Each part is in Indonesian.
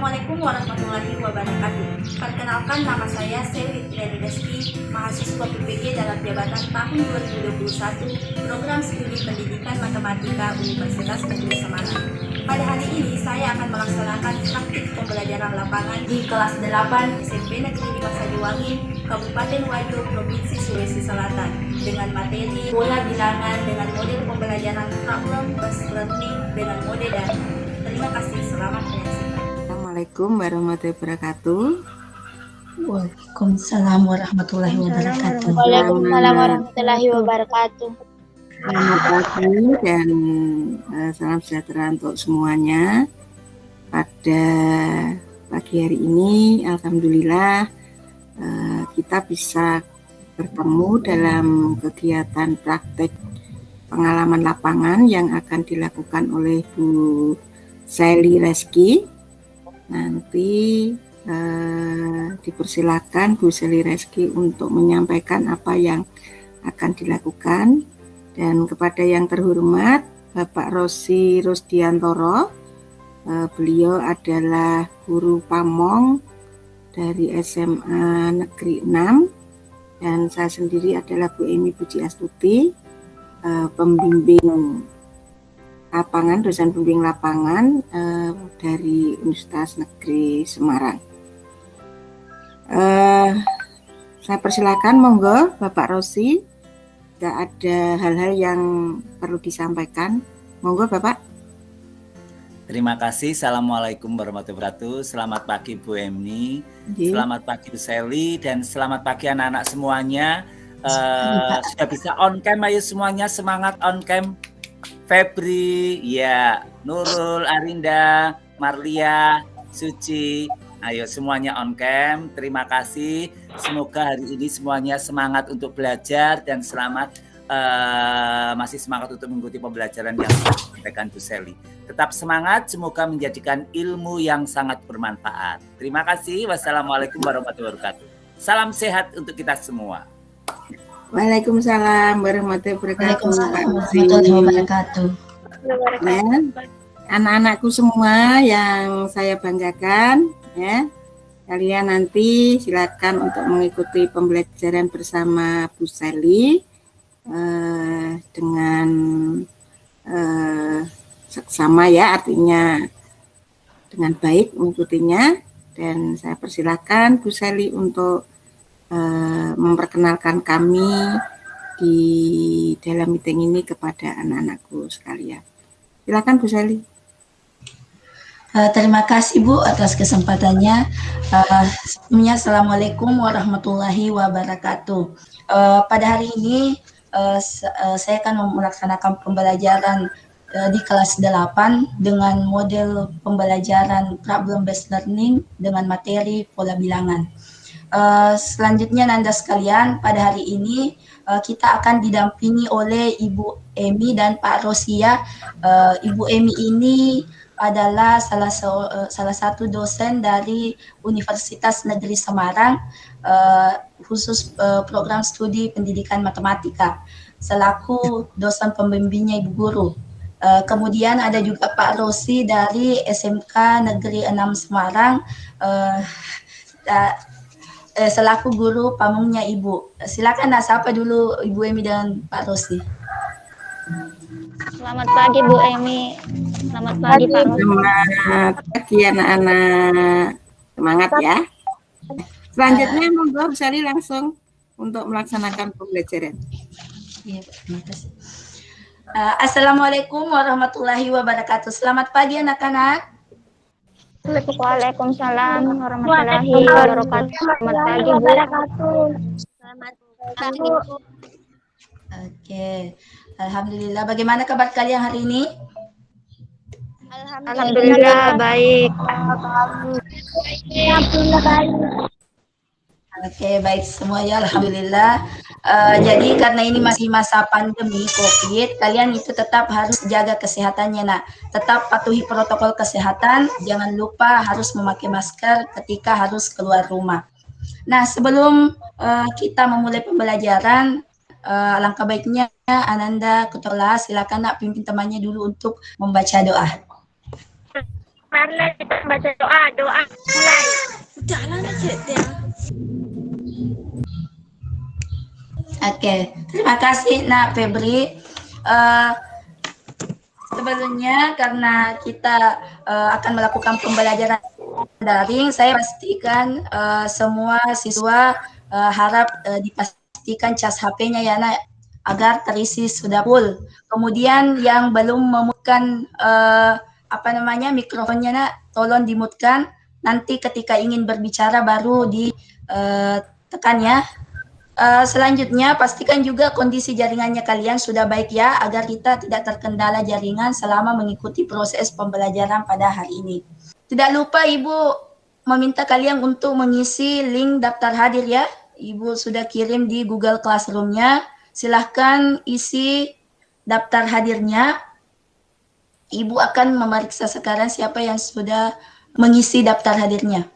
Assalamualaikum warahmatullahi wabarakatuh. Perkenalkan, nama saya Selly Reski, mahasiswa PPG dalam jabatan tahun 2021, Program Studi Pendidikan Matematika Universitas Negeri Semarang. Pada hari ini saya akan melaksanakan praktik pembelajaran lapangan di kelas 8 SMP Negeri 5 Sadiwangi, Kabupaten Wajo, Provinsi Sulawesi Selatan, dengan materi pola bilangan dengan model pembelajaran problem-based learning dengan mode dan. Terima kasih, selamat menyaksikan. Assalamualaikum warahmatullahi wabarakatuh. Waalaikumsalam warahmatullahi wabarakatuh. Waalaikumsalam warahmatullahi wabarakatuh. Selamat pagi dan salam sejahtera untuk semuanya. Pada pagi hari ini, alhamdulillah kita bisa bertemu dalam kegiatan praktek pengalaman lapangan yang akan dilakukan oleh Bu Selly Reski. Nanti dipersilakan Bu Selly Reski untuk menyampaikan apa yang akan dilakukan. Dan kepada yang terhormat Bapak Rosi Rusdiantoro, beliau adalah guru pamong dari SMA Negeri 6, dan saya sendiri adalah Bu Emi Pujiastuti, pembimbing lapangan, dosen pembimbing lapangan dari Universitas Negeri Semarang. Saya persilakan, monggo Bapak Rosi, tidak ada hal-hal yang perlu disampaikan, monggo Bapak. Terima kasih. Assalamualaikum warahmatullahi wabarakatuh. Selamat pagi Bu Emi, selamat pagi Bu Selly, dan selamat pagi anak-anak semuanya. Sudah bisa on cam, ayo semuanya semangat on cam. Febri, ya, Nurul, Arinda, Marlia, Suci, ayo semuanya on cam. Terima kasih. Semoga hari ini semuanya semangat untuk belajar dan selamat masih semangat untuk mengikuti pembelajaran yang disampaikan Bu Selly. Tetap semangat, semoga menjadikan ilmu yang sangat bermanfaat. Terima kasih. Wassalamualaikum warahmatullahi wabarakatuh. Salam sehat untuk kita semua. Waalaikumsalam warahmatullahi wabarakatuh. Ya, anak-anakku semua yang saya banggakan, ya, kalian nanti silakan untuk mengikuti pembelajaran bersama Bu Selly dengan seksama, ya, artinya dengan baik mengikutinya. Dan saya persilakan Bu Selly untuk memperkenalkan kami di dalam meeting ini kepada anak-anakku sekalian. Silakan Bu Selly. Terima kasih Bu atas kesempatannya. Sebelumnya Assalamualaikum warahmatullahi wabarakatuh. Pada hari ini saya akan melaksanakan pembelajaran di kelas 8 dengan model pembelajaran problem-based learning dengan materi pola bilangan. Selanjutnya Nanda sekalian, pada hari ini kita akan didampingi oleh Ibu Emi dan Pak Rosia. Ibu Emi ini adalah salah satu dosen dari Universitas Negeri Semarang, khusus program studi pendidikan matematika, selaku dosen pembimbingnya Ibu Guru. Kemudian ada juga Pak Rosi dari SMK Negeri 6 Semarang, selaku guru pamongnya Ibu. Silakan sapa dulu Ibu Emi dan Pak Rosi. Selamat pagi Bu Emi. Selamat pagi Pak Rosi. Selamat pagi anak-anak. Semangat ya. Selanjutnya monggo Bu Selly langsung untuk melaksanakan pembelajaran. Ya, terima kasih. Assalamualaikum warahmatullahi wabarakatuh. Selamat pagi anak-anak. Waalaikumsalam warahmatullahi wabarakatuh. Selamat pagi Bu. Selamat pagi Bu. Oke, alhamdulillah. Bagaimana kabar kalian hari ini? Alhamdulillah baik. Alhamdulillah baik. Oke, baik semuanya, alhamdulillah. Jadi karena ini masih masa pandemi COVID, kalian itu tetap harus jaga kesehatannya. Nah, tetap patuhi protokol kesehatan. Jangan lupa harus memakai masker ketika harus keluar rumah. Nah, sebelum kita memulai pembelajaran, alangkah baiknya Ananda Kutola, silakan nak pimpin temannya dulu untuk membaca doa. Marilah kita baca doa. Doa mulai. Oke, terima kasih Nak Febri. Sebelumnya karena kita akan melakukan pembelajaran daring, saya pastikan semua siswa harap dipastikan cas HP-nya ya Nak, agar terisi sudah full. Kemudian yang belum memutkan mikrofonnya Nak, tolong dimutkan. Nanti ketika ingin berbicara baru ditekan ya. Selanjutnya pastikan juga kondisi jaringannya kalian sudah baik ya, agar kita tidak terkendala jaringan selama mengikuti proses pembelajaran pada hari ini. Tidak lupa Ibu meminta kalian untuk mengisi link daftar hadir ya. Ibu sudah kirim di Google Classroom-nya. Silahkan isi daftar hadirnya. Ibu akan memeriksa sekarang siapa yang sudah mengisi daftar hadirnya.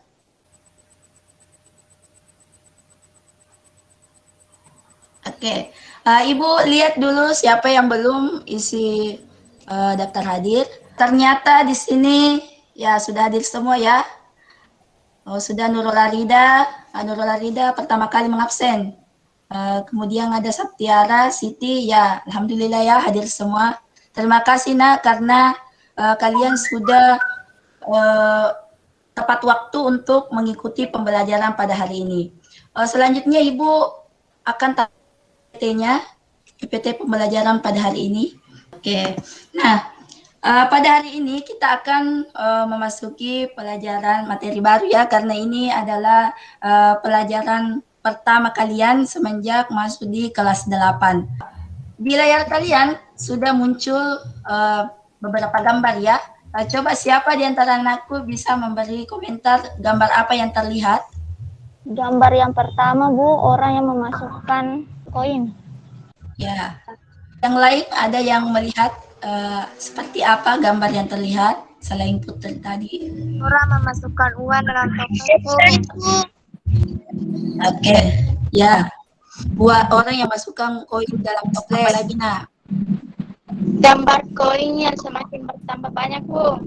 Oke, Ibu lihat dulu siapa yang belum isi daftar hadir. Ternyata di sini ya sudah hadir semua ya. Oh, sudah Nurul Arida. Nurul Arida pertama kali mengabsen. Kemudian ada Saptiara, Siti, ya alhamdulillah ya hadir semua. Terima kasih Nak karena kalian sudah tepat waktu untuk mengikuti pembelajaran pada hari ini. Selanjutnya Ibu akan PPT pembelajaran pada hari ini. Oke. Nah, pada hari ini kita akan memasuki pelajaran materi baru ya, karena ini adalah pelajaran pertama kalian semenjak masuk di kelas 8. Di layar kalian sudah muncul beberapa gambar ya. Coba siapa di antara anakku bisa memberi komentar gambar apa yang terlihat? Gambar yang pertama, Bu, orang yang memasukkan koin. Ya. Yang lain ada yang melihat seperti apa gambar yang terlihat selain Putri tadi? Orang memasukkan uang dalam topeng. Oke, ya. Buat orang yang masukkan koin dalam topeng lagi Nak. Gambar koinnya semakin bertambah banyak, Bu.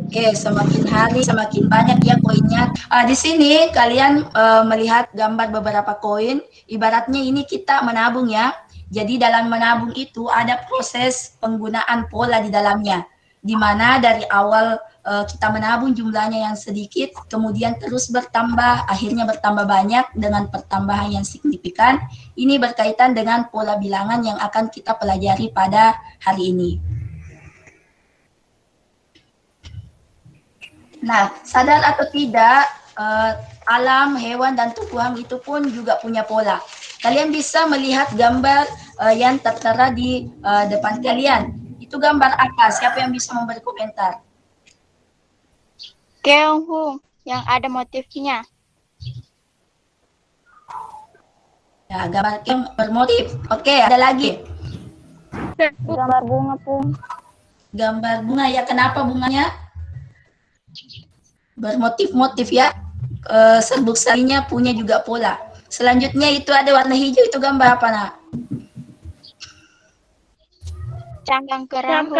Oke, semakin hari semakin banyak ya koinnya. Di sini kalian melihat gambar beberapa koin. Ibaratnya ini kita menabung ya. Jadi dalam menabung itu ada proses penggunaan pola di dalamnya. Di mana dari awal kita menabung jumlahnya yang sedikit, kemudian terus bertambah, akhirnya bertambah banyak dengan pertambahan yang signifikan. Ini berkaitan dengan pola bilangan yang akan kita pelajari pada hari ini. Nah, sadar atau tidak, alam, hewan, dan tumbuhan itu pun juga punya pola. Kalian bisa melihat gambar yang tertera di depan kalian. Itu gambar apa? Siapa yang bisa memberi komentar? Keong, Bu, yang ada motifnya. Ya, gambar keong bermotif. Oke, ada lagi. Gambar bunga, Bu. Gambar bunga ya, kenapa bunganya? Bermotif-motif ya. Serbuk sarinya punya juga pola. Selanjutnya itu ada warna hijau, itu gambar apa Nak? Cangkang kerang,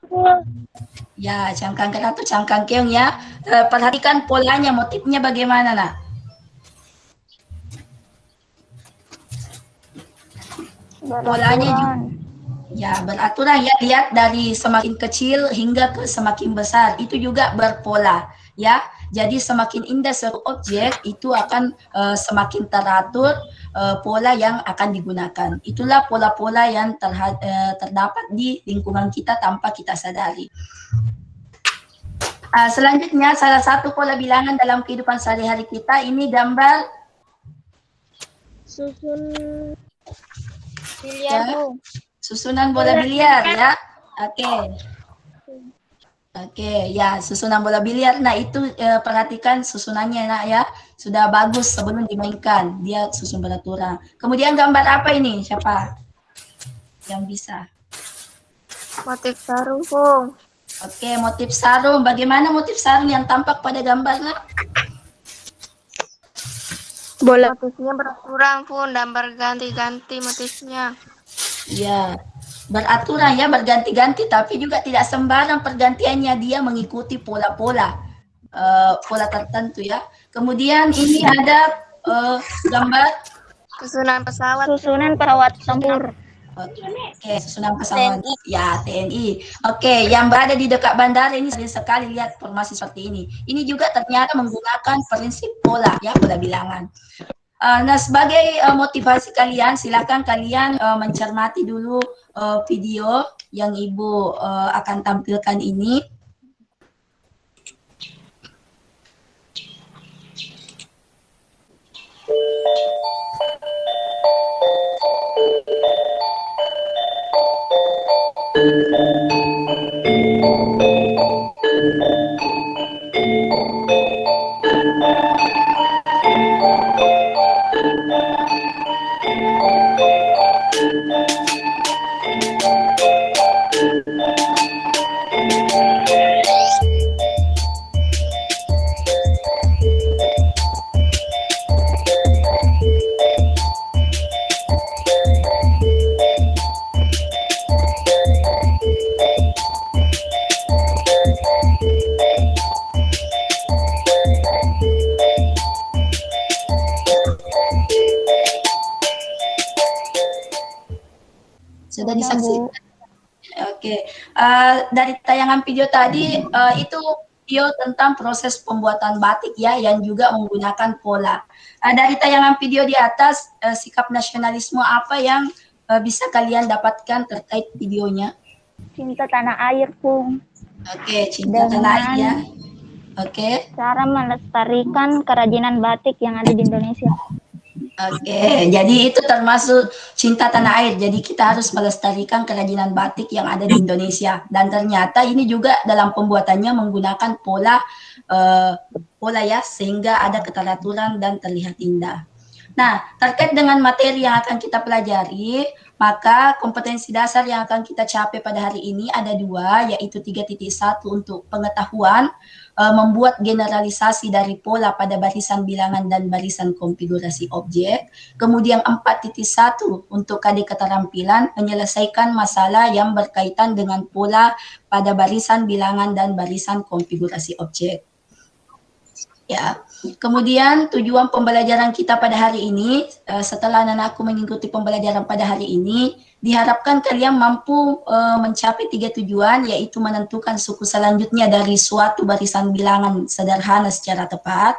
Bu. Ya, cangkang kerang atau cangkang keong ya. Perhatikan polanya, motifnya bagaimana Nak? Polanya juga ya beraturan ya, lihat dari semakin kecil hingga ke semakin besar, itu juga berpola ya. Jadi semakin indah suatu objek itu akan semakin teratur pola yang akan digunakan. Itulah pola-pola yang terdapat di lingkungan kita tanpa kita sadari. Selanjutnya, salah satu pola bilangan dalam kehidupan sehari-hari kita ini gambar susun biliar, Bu. Susunan bola biliar ya. Oke, ya susunan bola biliar. Nah itu perhatikan susunannya Nak ya. Sudah bagus sebelum dimainkan. Dia susun beraturan. Kemudian gambar apa ini? Siapa yang bisa? Motif sarung, Bu. Oke, motif sarung. Bagaimana motif sarung yang tampak pada gambar Nak? Motifnya berkurang, Bu, dan berganti-ganti motifnya. Ya, beraturan ya, berganti-ganti, tapi juga tidak sembarang pergantiannya, dia mengikuti pola-pola pola tertentu ya. Kemudian ini ada gambar Susunan pesawat tempur. Oke, susunan pesawat ya TNI. Oke, yang berada di dekat bandara ini sering sekali lihat formasi seperti ini. Ini juga ternyata menggunakan prinsip pola ya, pola bilangan. Nah, sebagai motivasi kalian, silakan kalian mencermati dulu video yang Ibu akan tampilkan ini. Sudah disaksikan? Oke. Dari tayangan video tadi itu video tentang proses pembuatan batik ya, yang juga menggunakan pola. Dari tayangan video di atas, sikap nasionalisme apa yang bisa kalian dapatkan terkait videonya? Cinta tanah air, Pung. Oke, cinta tanah air ya. Oke. Cara melestarikan kerajinan batik yang ada di Indonesia. Oke, jadi itu termasuk cinta tanah air. Jadi kita harus melestarikan kerajinan batik yang ada di Indonesia. Dan ternyata ini juga dalam pembuatannya menggunakan pola ya, sehingga ada keteraturan dan terlihat indah. Nah, terkait dengan materi yang akan kita pelajari, maka kompetensi dasar yang akan kita capai pada hari ini ada 2, yaitu 3.1 untuk pengetahuan, membuat generalisasi dari pola pada barisan bilangan dan barisan konfigurasi objek. Kemudian 4.1 untuk KD keterampilan, menyelesaikan masalah yang berkaitan dengan pola pada barisan bilangan dan barisan konfigurasi objek. Ya. Kemudian tujuan pembelajaran kita pada hari ini, setelah anakku mengikuti pembelajaran pada hari ini, diharapkan kalian mampu mencapai 3 tujuan, yaitu menentukan suku selanjutnya dari suatu barisan bilangan sederhana secara tepat,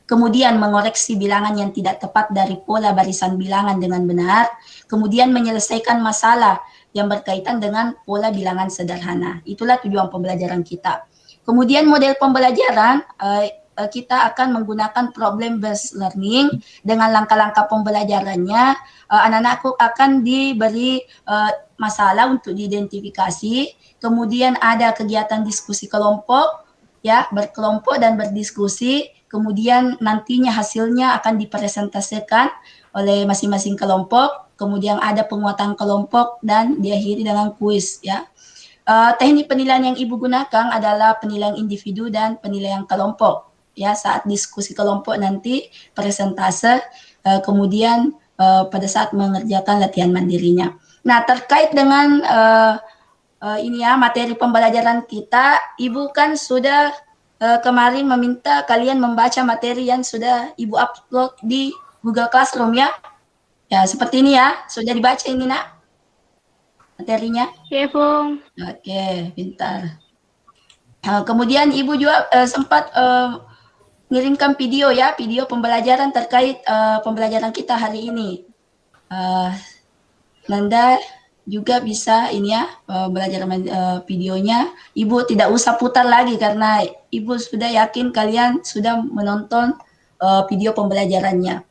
kemudian mengoreksi bilangan yang tidak tepat dari pola barisan bilangan dengan benar, kemudian menyelesaikan masalah yang berkaitan dengan pola bilangan sederhana. Itulah tujuan pembelajaran kita. Kemudian model pembelajaran, kita akan menggunakan problem based learning. Dengan langkah-langkah pembelajarannya, anak-anakku akan diberi masalah untuk diidentifikasi, kemudian ada kegiatan diskusi kelompok, ya, berkelompok dan berdiskusi, kemudian nantinya hasilnya akan dipresentasikan oleh masing-masing kelompok, kemudian ada penguatan kelompok dan diakhiri dengan kuis, ya. Teknik penilaian yang Ibu gunakan adalah penilaian individu dan penilaian kelompok. Ya, saat diskusi kelompok nanti presentase, kemudian pada saat mengerjakan latihan mandirinya. Nah, terkait dengan ini ya, materi pembelajaran kita, Ibu kan sudah kemarin meminta kalian membaca materi yang sudah Ibu upload di Google Classroom ya. Ya, seperti ini ya, sudah dibaca ini nak materinya? Iya, Bung. Oke, pintar. Kemudian Ibu juga sempat ngirimkan video ya, video pembelajaran terkait pembelajaran kita hari ini. Nanda juga bisa ini ya, belajar videonya. Ibu tidak usah putar lagi karena Ibu sudah yakin kalian sudah menonton video pembelajarannya.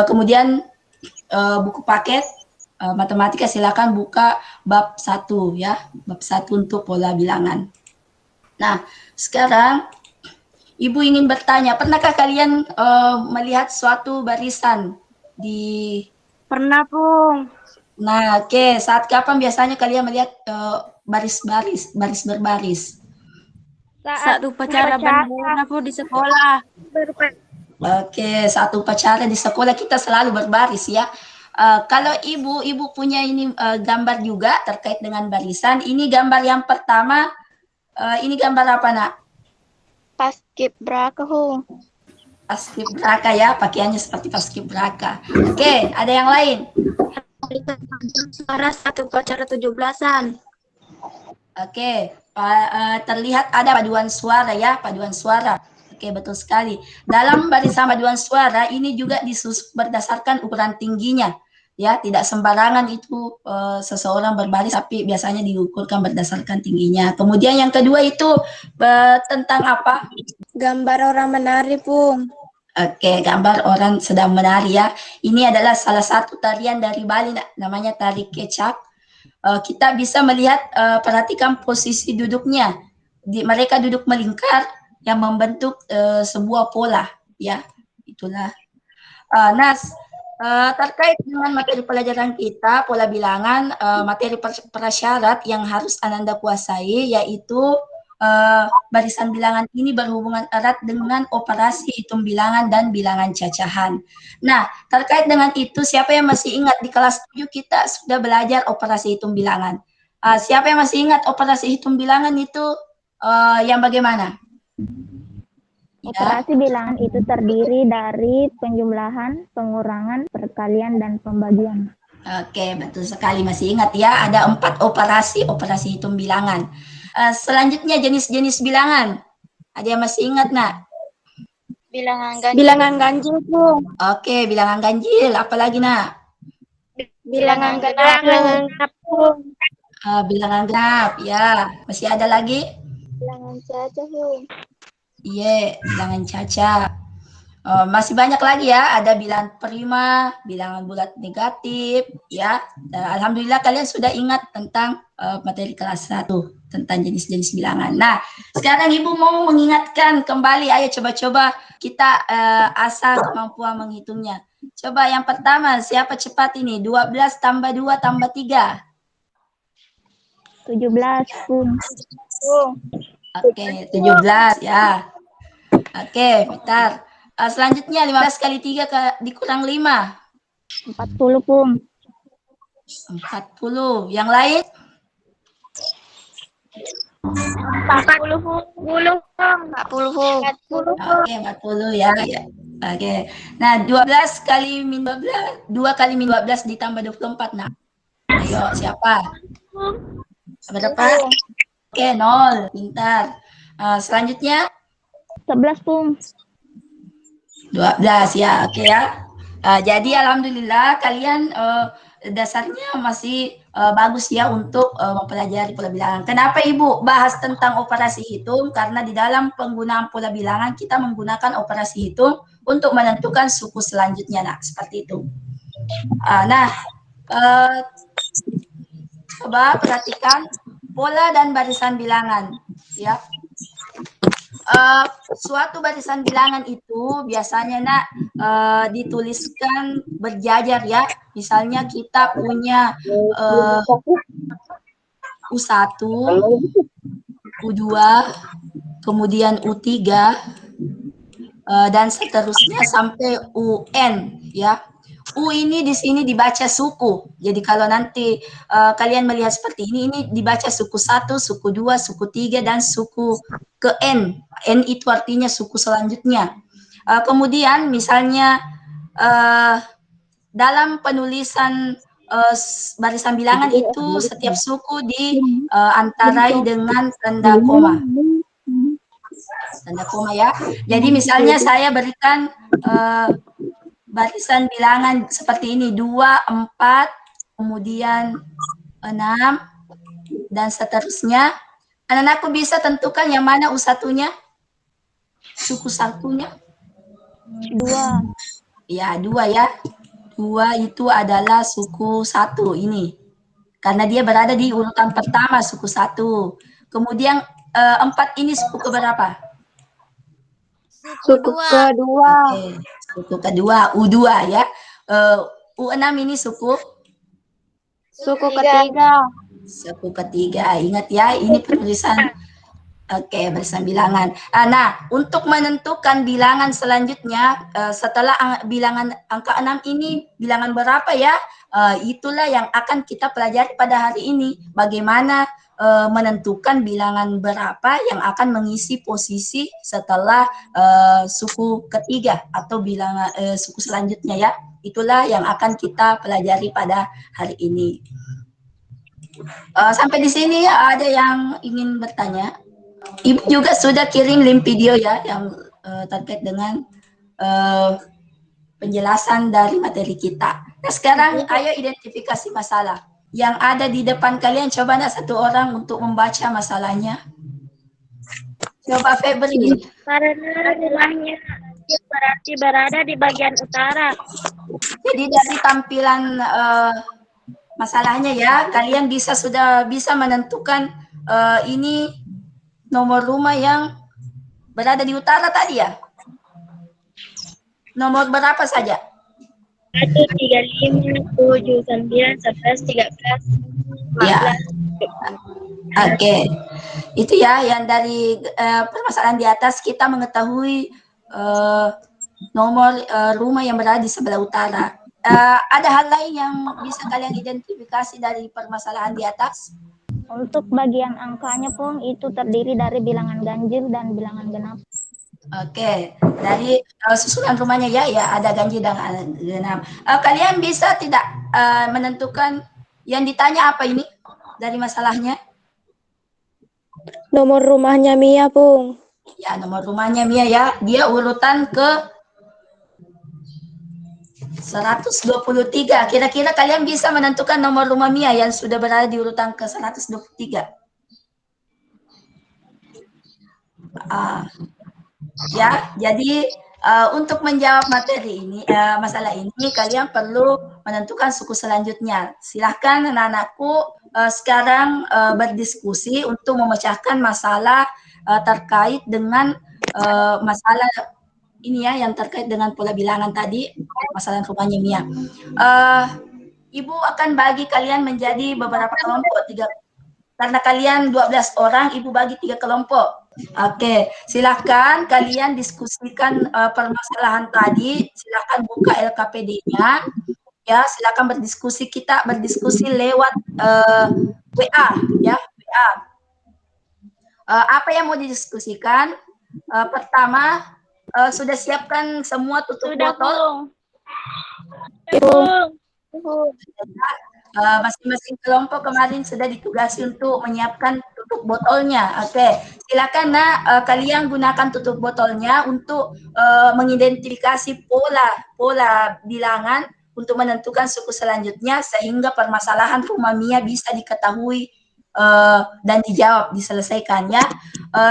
Kemudian buku paket matematika silakan buka bab 1 ya, bab 1 untuk pola bilangan. Nah, sekarang Ibu ingin bertanya, pernahkah kalian melihat suatu barisan di... Pernah, Bung. Nah, oke. Saat kapan biasanya kalian melihat baris berbaris? Saat upacara bendera, Bu, di sekolah. Oke, saat upacara di sekolah kita selalu berbaris ya. Kalau ibu punya ini gambar juga terkait dengan barisan. Ini gambar yang pertama. Ini gambar apa, Nak? Paskibraka, Hung. Paskibraka ya, pakaiannya seperti paskibraka. Oke, ada yang lain? Suara satu upacara 17-an. Oke, terlihat ada paduan suara ya, paduan suara. Oke, betul sekali. Dalam barisan paduan suara ini juga disusun berdasarkan ukuran tingginya. Ya, tidak sembarangan itu seseorang berbaris, tapi biasanya diukurkan berdasarkan tingginya. Kemudian yang kedua itu tentang apa? Gambar orang menari, Pung. Oke, gambar orang sedang menari ya. Ini adalah salah satu tarian dari Bali, namanya tari kecak. Kita bisa melihat, perhatikan posisi duduknya. Mereka duduk melingkar yang membentuk sebuah pola, ya. Itulah. Terkait dengan materi pelajaran kita, pola bilangan, materi prasyarat yang harus Ananda kuasai yaitu barisan bilangan ini berhubungan erat dengan operasi hitung bilangan dan bilangan cacahan. Nah, terkait dengan itu, siapa yang masih ingat di kelas 7 kita sudah belajar operasi hitung bilangan? Siapa yang masih ingat operasi hitung bilangan itu yang bagaimana? Operasi bilangan itu terdiri dari penjumlahan, pengurangan, perkalian, dan pembagian. Oke, betul sekali, masih ingat ya, ada 4 operasi hitung bilangan. Selanjutnya jenis-jenis bilangan. Ada yang masih ingat, Nak? Bilangan ganjil, Pung. Oke, bilangan ganjil. Apalagi, Nak? Bilangan genap, Pung. Bilangan genap, ya. Masih ada lagi? Bilangan caca, Pung. Iya, bilangan caca. Masih banyak lagi ya, ada bilangan prima, bilangan bulat negatif, ya. Alhamdulillah kalian sudah ingat tentang materi kelas 1 tentang jenis-jenis bilangan. Nah, sekarang Ibu mau mengingatkan kembali, ayo coba-coba kita asah kemampuan menghitungnya. Coba yang pertama, siapa cepat ini? 12 tambah 2 tambah 3. 17, Pung. Oke, 17 ya. Oke, bentar. Selanjutnya 15 kali 3 dikurang 5. 40, Pung. 40. Yang lain? 40, Pung. 40, Pung. Oke, 40 ya. Oke. Nah, 12 kali min 12, 2 kali min 12 ditambah 24. Nah, ayo siapa? Berapa? Oke, 0. Pintar. Selanjutnya? 11, Pung. 12 ya, oke ya. Jadi alhamdulillah kalian dasarnya masih bagus ya untuk mempelajari pola bilangan. Kenapa Ibu bahas tentang operasi hitung? Karena di dalam penggunaan pola bilangan kita menggunakan operasi hitung untuk menentukan suku selanjutnya, nah seperti itu. Coba perhatikan pola dan barisan bilangan, ya. Suatu barisan bilangan itu biasanya dituliskan berjajar ya. Misalnya kita punya U1, U2, kemudian U3, dan seterusnya sampai UN ya. U ini di sini dibaca suku. Jadi kalau nanti kalian melihat seperti ini dibaca suku 1, suku 2, suku 3, dan suku ke N. N itu artinya suku selanjutnya. Kemudian misalnya dalam penulisan barisan bilangan itu setiap suku diantarai dengan tanda koma. Tanda koma ya. Jadi misalnya saya berikan barisan bilangan seperti ini, 2, 4, kemudian 6, dan seterusnya. Anak-anakku bisa tentukan yang mana U1-nya? Suku satunya? 2. Ya, 2 ya. 2 itu adalah suku 1 ini. Karena dia berada di urutan pertama, suku 1. Kemudian 4 ini suku keberapa? Suku kedua. Oke. Suku kedua, U2 ya. U6 ini suku ketiga. Suku ketiga. Ingat ya, ini penulisan Oke, barisan bilangan. Nah, untuk menentukan bilangan selanjutnya, setelah bilangan angka 6 ini, bilangan berapa ya? Itulah yang akan kita pelajari pada hari ini. Bagaimana menentukan bilangan berapa yang akan mengisi posisi setelah suku ketiga atau bilangan suku selanjutnya ya. Itulah yang akan kita pelajari pada hari ini. Sampai di sini ada yang ingin bertanya? Ibu juga sudah kirim link video ya yang terkait dengan penjelasan dari materi kita. Nah sekarang ayo identifikasi masalah. Yang ada di depan kalian, coba nak satu orang untuk membaca masalahnya. Coba Febri. Karena rumahnya berarti berada di bagian utara. Jadi dari tampilan masalahnya ya, kalian sudah bisa menentukan ini nomor rumah yang berada di utara tadi ya? Nomor berapa saja? 1, 3, 5, 7, 9, 11, 13, 14. Ya. Oke. Itu ya yang dari permasalahan di atas kita mengetahui nomor rumah yang berada di sebelah utara. Ada hal lain yang bisa kalian identifikasi dari permasalahan di atas? Untuk bagian angkanya pun itu terdiri dari bilangan ganjil dan bilangan genap. Oke, dari susunan rumahnya ya ada ganjil dan genap. Kalian bisa tidak menentukan yang ditanya apa ini dari masalahnya? Nomor rumahnya Mia, Pung. Ya, nomor rumahnya Mia ya. Dia urutan ke 123. Kira-kira kalian bisa menentukan nomor rumah Mia yang sudah berada di urutan ke 123. Ya, jadi untuk menjawab materi ini, masalah ini, kalian perlu menentukan suku selanjutnya. Silahkan anak-anakku sekarang berdiskusi untuk memecahkan masalah terkait dengan masalah ini ya, yang terkait dengan pola bilangan tadi, masalah rumahnya Mia. Ibu akan bagi kalian menjadi beberapa kelompok, karena kalian 12 orang, Ibu bagi 3 kelompok. Oke, silahkan kalian diskusikan permasalahan tadi, silahkan buka LKPD-nya, ya, silahkan berdiskusi, kita berdiskusi lewat WA, ya, WA. Apa yang mau didiskusikan? Pertama, sudah siapkan semua tutup botol? Masing-masing kelompok kemarin sudah ditugasi untuk menyiapkan tutup botolnya. Oke, silakan kalian gunakan tutup botolnya untuk mengidentifikasi pola bilangan untuk menentukan suku selanjutnya sehingga permasalahan rumah Mia bisa diketahui dan dijawab, diselesaikan ya.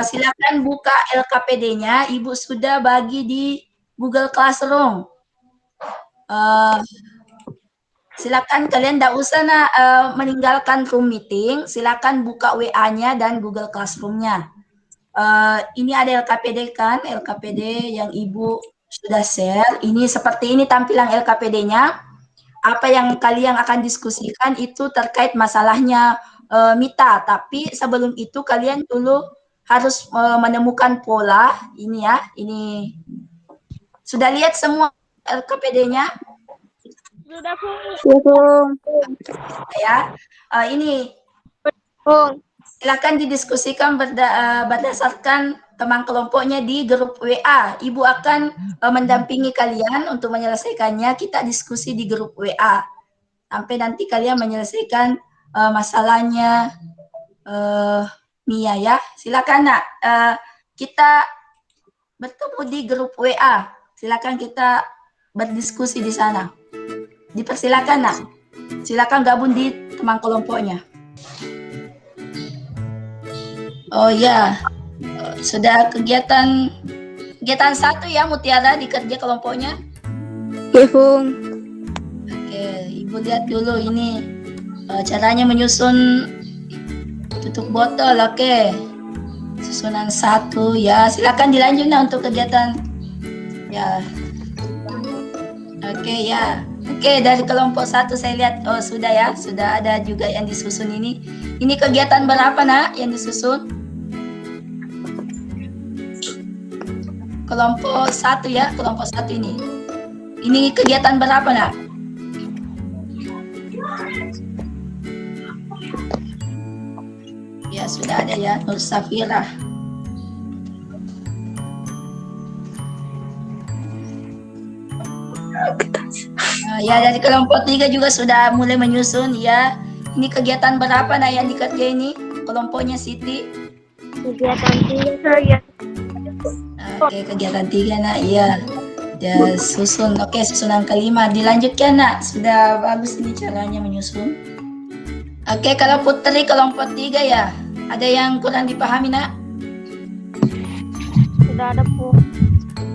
Silakan buka LKPD-nya. Ibu sudah bagi di Google Classroom. Silakan kalian tidak usah meninggalkan room meeting. Silakan buka WA-nya dan Google Classroom-nya. Ini ada LKPD kan, LKPD yang Ibu sudah share. Ini seperti ini tampilan LKPD-nya. Apa yang kalian akan diskusikan itu terkait masalahnya Mita. Tapi sebelum itu kalian dulu harus menemukan pola. Ini ya, ini sudah lihat semua LKPD-nya? Sudah, Pung. Ya, ini silakan didiskusikan berdasarkan teman kelompoknya di grup WA. Ibu akan mendampingi kalian untuk menyelesaikannya. Kita diskusi di grup WA sampai nanti kalian menyelesaikan masalahnya Mia ya. Silakan nak, kita bertemu di grup WA. Silakan kita berdiskusi di sana. Dipersilakan nak, silakan gabung di teman kelompoknya. Oh ya, sudah kegiatan 1 ya Mutiara di kerja kelompoknya. Ya, Pung. Oke, Ibu lihat dulu ini caranya menyusun tutup botol. Oke, susunan 1 ya. Silakan dilanjut untuk kegiatan ya. Oke ya. Oke, dari kelompok 1 saya lihat sudah ya, sudah ada juga yang disusun ini. Ini kegiatan berapa nak yang disusun? kelompok 1 ya, kelompok 1 ini. Ini kegiatan berapa, Nak? Ya, sudah ada ya, Nur Safira. Ya, dari kelompok 3 juga sudah mulai menyusun ya. Ini kegiatan berapa Nak yang dikerja ini? Kelompoknya Siti. Kegiatan 3 saya. Oke, kegiatan 3 Nak, iya. Ya, susun. Oke, susunan kelima. Dilanjutkan Nak. Sudah bagus ini caranya menyusun. Oke, kalau Putri kelompok 3 ya. Ada yang kurang dipahami Nak? Sudah ada Bu.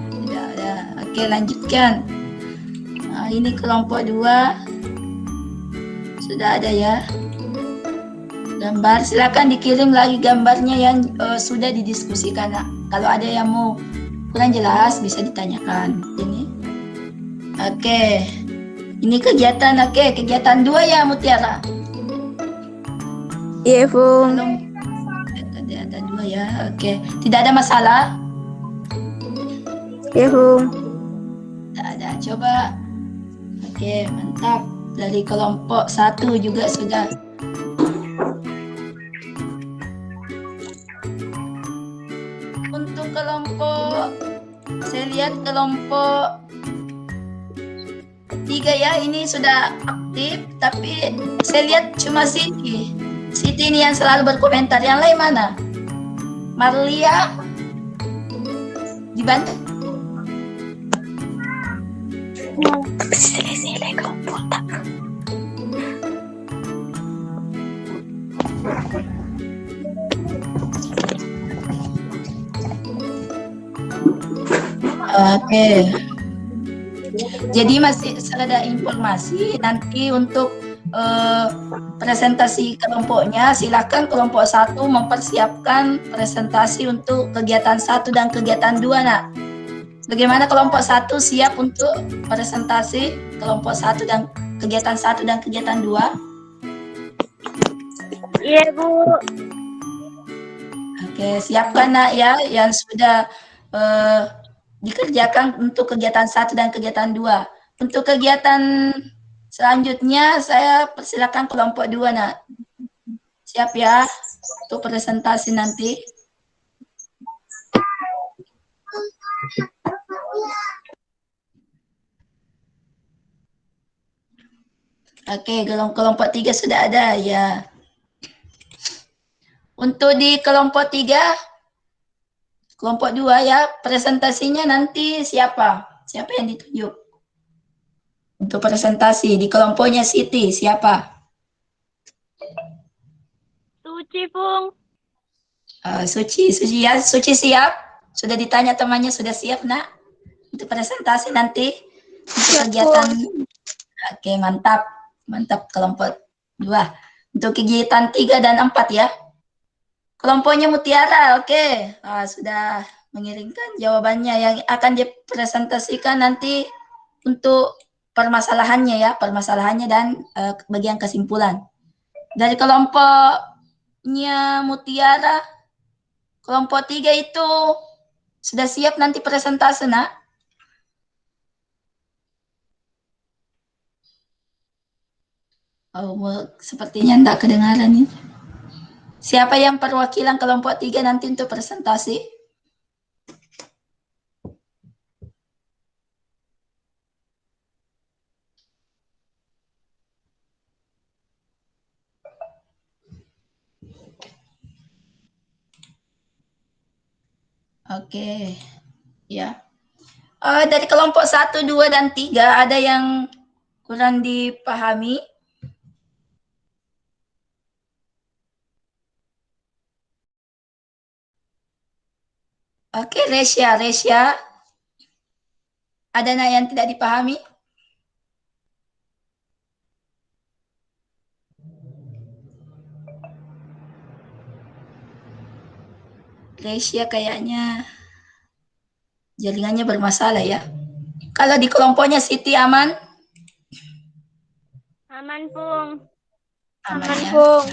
Tidak ada. Oke, lanjutkan. Nah, ini kelompok 2. Sudah ada ya. Gambar, silakan dikirim lagi gambarnya yang sudah didiskusikan Nak. Kalau ada yang mau kurang jelas bisa ditanyakan. Ini. Oke. Ini kegiatan, oke, kegiatan 2 ya Mutiara. Iya, Bung. Kegiatan 2 ya. Oke. Tidak ada masalah? Iya, Bung. Tidak ada. Coba. Oke, mantap. Dari kelompok 1 juga sudah. Untuk kelompok, saya lihat kelompok 3 ya, ini sudah aktif, tapi saya lihat cuma Siti. Siti ini yang selalu berkomentar. Yang lain mana? Marlia? Dibantu? Oke. Jadi masih ada informasi nanti untuk presentasi kelompoknya. Silakan kelompok 1 mempersiapkan presentasi untuk kegiatan 1 dan kegiatan 2 Nak. Bagaimana kelompok 1 siap untuk presentasi kelompok 1 dan kegiatan 1 dan kegiatan 2? Iya Bu. Oke, siapkan Nak ya yang sudah dikerjakan untuk kegiatan 1 dan kegiatan 2. Untuk kegiatan selanjutnya saya persilakan kelompok 2 Nak. Siap ya untuk presentasi nanti. Oke, kelompok 3 sudah ada ya. Untuk di kelompok 3, kelompok 2 ya, presentasinya nanti siapa? Siapa yang ditunjuk? Untuk presentasi di kelompoknya Siti, siapa? Suci Bung. Suci ya, Suci siap? Sudah ditanya temannya, sudah siap Nak? Untuk presentasi nanti, untuk kegiatan. Oke, mantap. Mantap kelompok 2. Untuk kegiatan 3 dan 4 ya. Kelompoknya Mutiara, oke. Sudah mengirimkan jawabannya yang akan dipresentasikan nanti untuk permasalahannya ya, permasalahannya dan bagian kesimpulan. Dari kelompoknya Mutiara, kelompok 3 itu sudah siap nanti presentasi Nak? Oh, sepertinya tidak kedengaran nih. Siapa yang perwakilan kelompok 3 nanti untuk presentasi? Oke, ya. Dari kelompok 1, 2, dan 3 ada yang kurang dipahami? Oke, Resya. Ada yang tidak dipahami? Resya kayaknya jaringannya bermasalah ya. Kalau di kelompoknya Siti aman? Aman Bung. Aman Aman ya. Bung.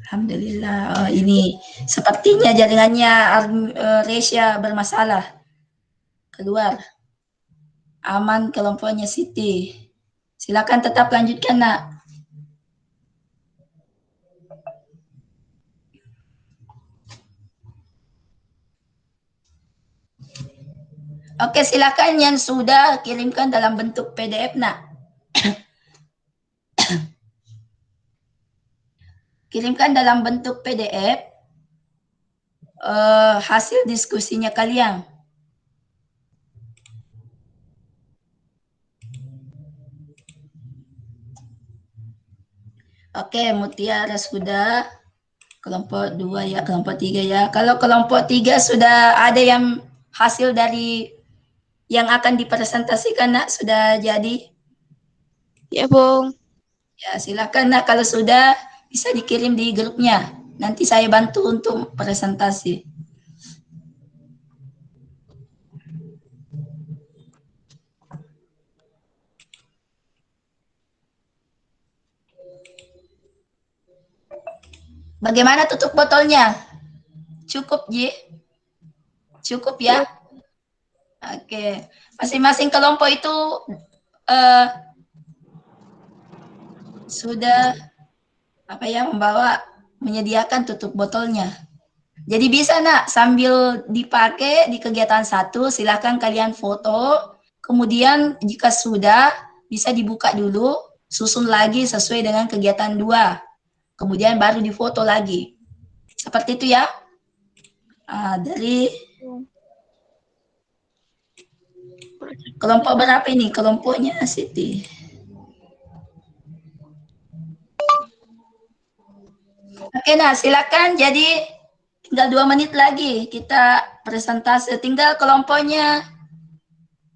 Alhamdulillah. Ini sepertinya jaringannya Resya bermasalah. keluar. Aman kelompoknya Siti. Silakan tetap lanjutkan, Nak. Oke, silakan yang sudah kirimkan dalam bentuk PDF, Nak. Kirimkan dalam bentuk PDF hasil diskusinya kalian. Oke, Mutiara sudah. Kelompok 2 ya, kelompok 3 ya. Kalau kelompok 3 sudah ada yang hasil dari yang akan dipresentasikan, Nak, sudah jadi? Ya, Bung. Ya, silakan, Nak, kalau sudah bisa dikirim di grupnya. Nanti saya bantu untuk presentasi. Bagaimana tutup botolnya? Cukup, Ji? Cukup ya? Oke. Masing-masing kelompok itu sudah menyediakan tutup botolnya. Jadi bisa, Nak, sambil dipakai di kegiatan 1, silakan kalian foto. Kemudian jika sudah, bisa dibuka dulu, susun lagi sesuai dengan kegiatan 2. Kemudian baru difoto lagi. Seperti itu ya. Dari kelompok berapa ini? Kelompoknya Siti. Oke, nah silakan. Jadi tinggal 2 menit lagi kita presentasi. Tinggal kelompoknya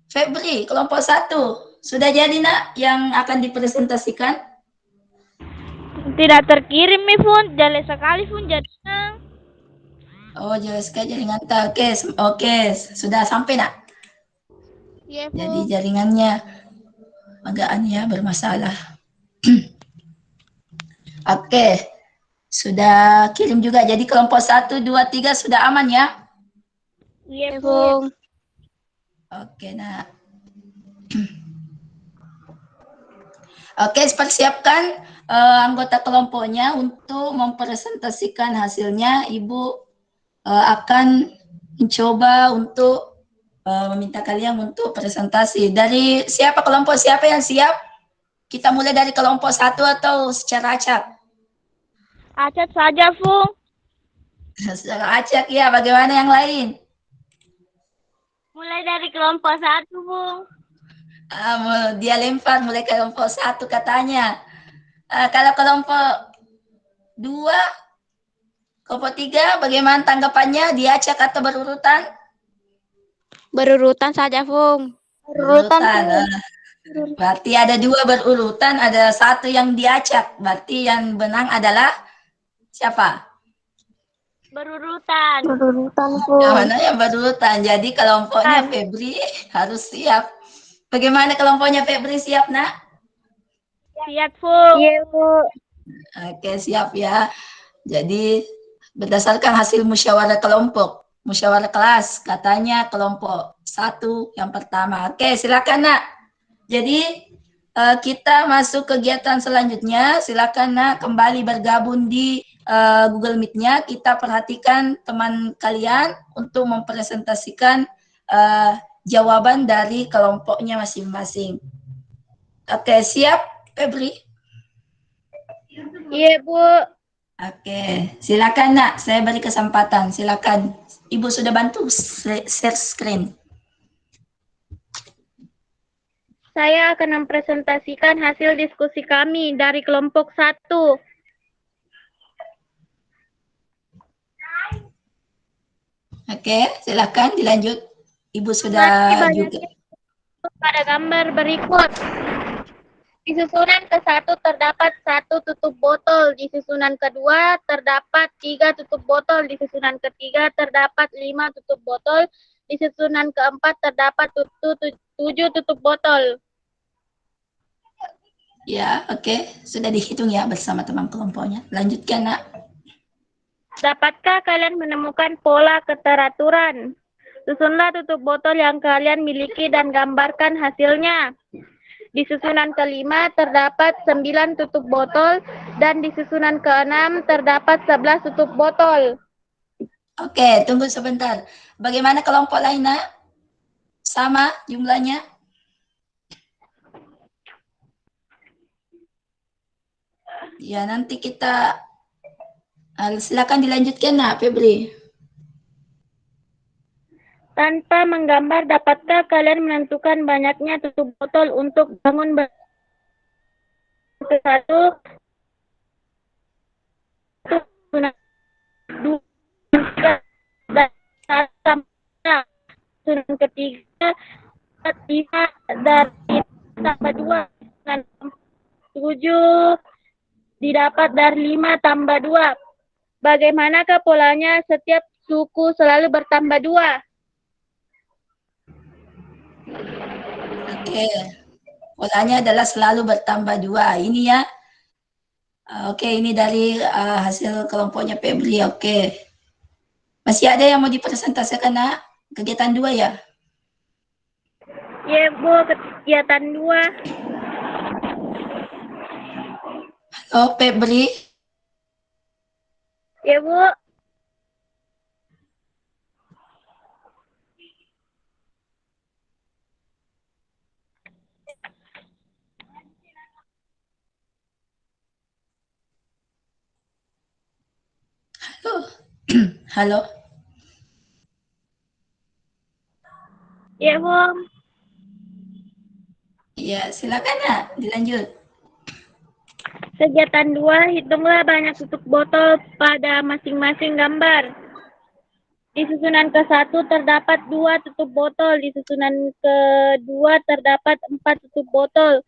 Febri, kelompok 1. Sudah jadi, Nak, yang akan dipresentasikan? Tidak terkirim nih, Bun. Jelek sekali, Bun, jadinya. Oh, jelas sekali jaringan. Oke, sudah sampai, Nak. Iya, Jadi Bun. jaringannya agak bermasalah. Oke, sudah kirim juga. Jadi kelompok 1, 2, 3 sudah aman ya? Iya, Ya, Bun. Bung. Oke, Nak. Oke, persiapkan anggota kelompoknya untuk mempresentasikan hasilnya. Ibu akan mencoba untuk meminta kalian untuk presentasi. Dari siapa yang siap? Kita mulai dari kelompok 1 atau secara acak? Acak saja, Bung. Secara acak ya, bagaimana yang lain? Mulai dari kelompok 1, Bung. Dia lempar mulai kelompok 1 katanya. Kalau kelompok 2, kelompok 3, bagaimana tanggapannya? Diacak atau berurutan? Berurutan saja, Bung. Berurutan. Berarti ada 2 berurutan, ada 1 yang diacak. Berarti yang benang adalah siapa? Berurutan. Berurutan, Yang Bung. mana yang berurutan? Jadi kelompoknya Febri harus siap. Bagaimana kelompoknya Febri, siap, Nak? Siap, Bung. Iya, Bu. Oke, siap ya. Jadi berdasarkan hasil musyawarah kelompok, musyawarah kelas, katanya kelompok 1 yang pertama. Oke, silakan, Nak. Jadi kita masuk kegiatan selanjutnya. Silakan, Nak, kembali bergabung di Google Meet-nya. Kita perhatikan teman kalian untuk mempresentasikan jawaban dari kelompoknya masing-masing. Oke, siap, Febri? Iya, Bu. Oke, silakan, Nak. Saya beri kesempatan. Silakan. Ibu sudah bantu share screen. Saya akan mempresentasikan hasil diskusi kami dari kelompok 1. Oke, silakan dilanjut. Ibu sudah juga. Pada gambar berikut. Di susunan ke-1 terdapat 1 tutup botol, di susunan kedua terdapat 3 tutup botol, di susunan ketiga terdapat 5 tutup botol, di susunan keempat terdapat 7 tutup botol. Ya, oke. Sudah dihitung ya bersama teman kelompoknya. Lanjutkan, Nak. Dapatkah kalian menemukan pola keteraturan? Susunlah tutup botol yang kalian miliki dan gambarkan hasilnya. Di susunan kelima terdapat 9 tutup botol dan di susunan keenam terdapat 11 tutup botol. Oke, tunggu sebentar. Bagaimana kelompok lain, Nak? Sama jumlahnya? Ya, nanti kita silakan dilanjutkan, Nak, Febri. Tanpa menggambar, dapatkah kalian menentukan banyaknya tutup botol untuk bangun satu, dua, tiga, dan susunan ketiga, lima dari tambah dua, dan 7 didapat dari 5 tambah 2. Bagaimanakah polanya setiap suku selalu bertambah 2? Oke, polanya adalah selalu bertambah 2. Ini ya. Oke, ini dari hasil kelompoknya Febri. Oke. Masih ada yang mau dipresentasikan, Nak? Kegiatan 2 ya? Ya, Bu, kegiatan 2. Halo, Febri. Ya, Bu. Halo. Halo. Ya, Bu. Ya, silakan, Nak. Dilanjut. Kegiatan 2, hitunglah banyak tutup botol pada masing-masing gambar. Di susunan ke-1 terdapat 2 tutup botol, di susunan ke-2 terdapat 4 tutup botol.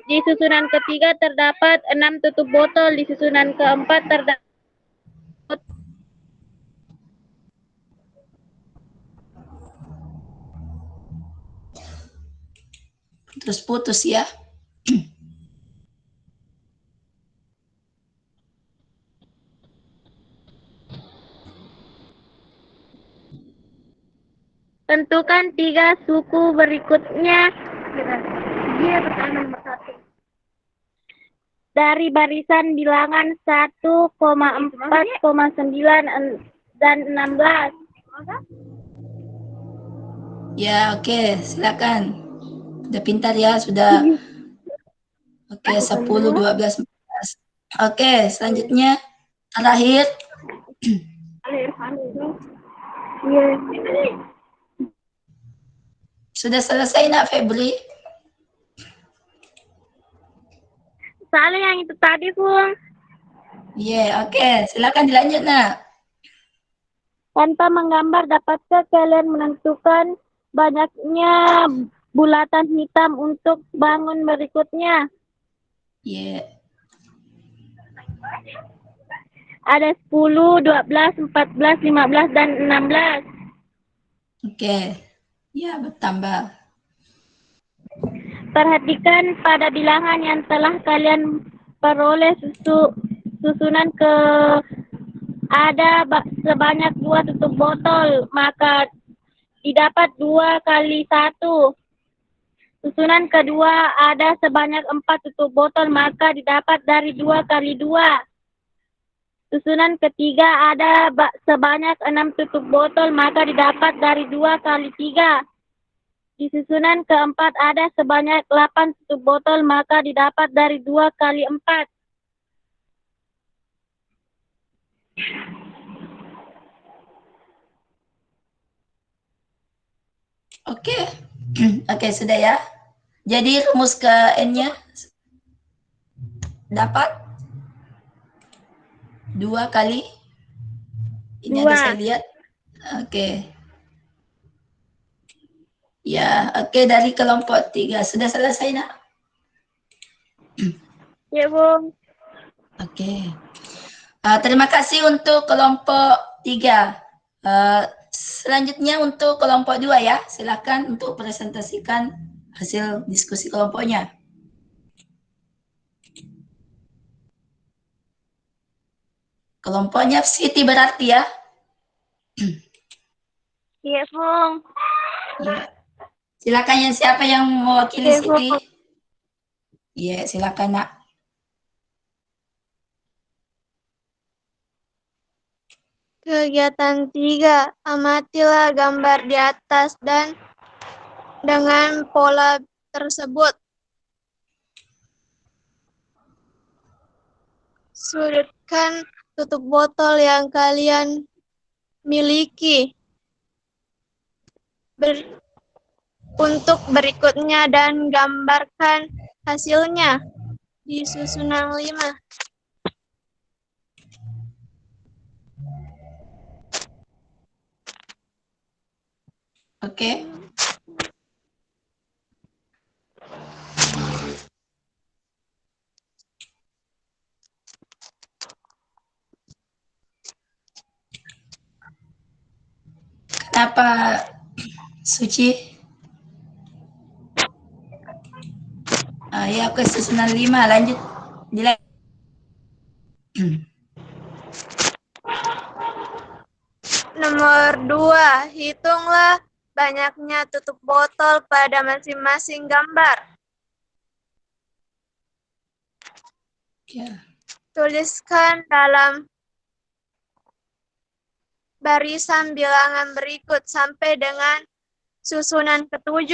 Di susunan ketiga terdapat 6 tutup botol, di susunan keempat terdapat Terus putus ya. tentukan 3 suku berikutnya. Dia pertanyaan nomor 1. Dari barisan bilangan 1,4,9 dan 16. Ya, oke, silakan. Sudah pintar ya, sudah. Oke, 10, 12, 14. Oke, selanjutnya terakhir. Sudah selesai, Nak Febri? Soalnya yang itu tadi, Bung. Iya, oke. Silakan dilanjut, Nak. Tanpa menggambar, dapatkah kalian menentukan banyaknya bulatan hitam untuk bangun berikutnya? Iya. Ada 10, 12, 14, 15, dan 16. Oke. Ya, bertambah. Perhatikan pada bilangan yang telah kalian peroleh susunan ke ada sebanyak 2 tutup botol, maka didapat 2 kali 1. Susunan kedua ada sebanyak 4 tutup botol, maka didapat dari 2 kali 2. Susunan ketiga ada sebanyak 6 tutup botol, maka didapat dari 2 kali 3. Di susunan keempat ada sebanyak 8 tutup botol, maka didapat dari 2 kali 4. Oke. Oke, sudah ya. Jadi rumus ke N-nya dapat 2 kali. Ini 2. ada saya lihat. Oke. Ya, oke, dari kelompok 3. Sudah selesai, Nak? Ya, Bung. Oke. Terima kasih untuk kelompok 3. Selanjutnya untuk kelompok 2 ya. Silakan untuk presentasikan hasil diskusi kelompoknya. Kelompoknya Siti berarti ya. Iya, Bung. Iya. Silakan yang siapa yang mewakili Iya, Siti? Bung. Iya, silakan Nak. Kegiatan 3, amatilah gambar di atas dan dengan pola tersebut. Sudutkan tutup botol yang kalian miliki. Untuk berikutnya dan gambarkan hasilnya di susunan 5. Oke. Kenapa Suci? Ya, ke susunan 5. Lanjut. Nomor 2, hitunglah banyaknya tutup botol pada masing-masing gambar. Ya. Tuliskan dalam barisan bilangan berikut sampai dengan susunan ke-7.